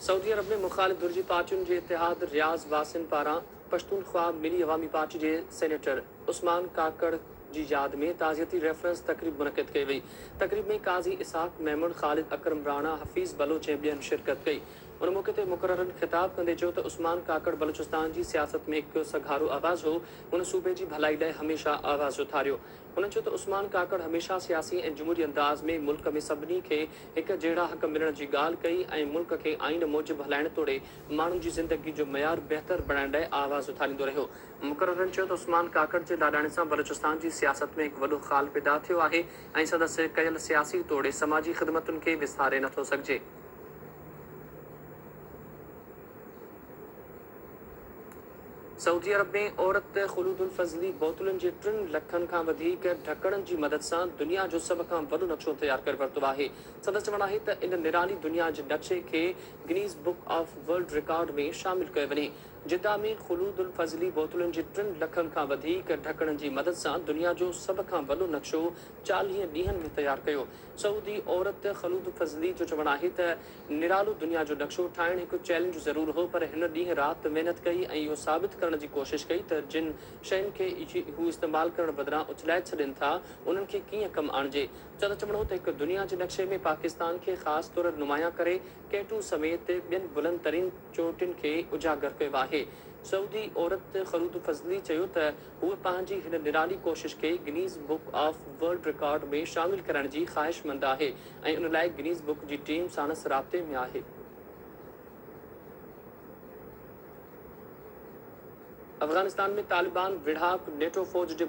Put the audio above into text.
Saudi अरब में मुखालिफ दुर्जी पार्टियुनि जे इतिहाद रियाज़ वासिन पारां पश्तूनख्वा मिली अवामी पार्टी जे सेनेटर उस्मान काकड़ जी याद में ताज़ियती रेफरेंस तकरीब मुनक़िद कई वई। तकरीब में काज़ी इसहाक महमूद ख़ालिद अकरम राणा हफ़ीज़ बलोच ऐं ॿियनि शिरकत कई। उन मौक़े ते मुक़ररनि ख़िताब कंदे चयो त उस्मान काकड़ बलूचिस्तान जी सियासत में हिकु सघारो आवाज़ हो। उन सूबे जी भलाई लाइ हमेशह आवाज़ उथारियो। उन्हनि चयो त उस्मान काकड़ हमेशह सियासी ऐं जमहूरी अंदाज़ में मुल्क में सभिनी खे हिक जहिड़ा हक़ मिलण जी ॻाल्हि कई ऐं मुल्क खे आइन मूजिबि हलाइण तोड़े माण्हुनि जी ज़िंदगी जो मयार बहितर बणाइण लाइ आवाज़ उथारींदो रहियो। मुक़ररनि चयो त उस्मान काकड़ जे लाॾाणे सां बलूचिस्तान जी सियासत में हिकु वॾो ख़ाल पैदा थियो आहे ऐं संदसि कयल सियासी तोड़े समाजी ख़िदमतुनि खे विसारे नथो सघिजे। सऊदी अरब में औरत ख़ुलूदुल फ़ज़ली बोतलुनि जे 3 लखनि खां वधीक ढकणनि जी मदद सां दुनिया जो सभ खां वॾो नक्शो तयारु करे वरितो आहे। संदसि चवणु आहे त इन निराली दुनिया जे नक्शे खे Guinness book of world record में शामिल कयो वञे। जिद्दा में ख़ुलूदुल फ़ज़ली बोतलुनि जे 3 लखनि खां वधीक ढकणनि जी मदद सां दुनिया जो सभ खां वॾो नक्शो 40 ॾींहनि में तयारु कयो। सऊदी औरत ख़ुलूद फ़ज़ली जो चवणु आहे त निरालो दुनिया जो नक्शो ठाहिणु हिकु चैलेंज ज़रूरु हो, पर हिन ॾींहुं राति महिनत कई ऐं इहो साबित करण जी कोशिश कई त जिन शयुनि खे हू इस्तेमालु करण बदिरां उछलाए छॾनि था उन्हनि खे कीअं कमु आणिजे। चवणो त हिकु दुनिया जे नक्शे में पाकिस्तान खे ख़ासि तौरु नुमायां करे केटू समेत ॿियनि बुलंद तरीन चोटियुनि खे उजागर कयो आहे। सऊदी औरत ख़ुलूद फ़ज़ली चयो त हूअ पंहिंजी हिन निराली कोशिश खे Guinness book of world record में शामिल करण जी ख़्वाहिशमंद आहे ऐं उन लाइ गिनीज़ बुक जी टीम साणुसि राब्ते में आहे। अफ़गानिस्तान में तालिबान विढ़ाक नेटो फ़ौज जे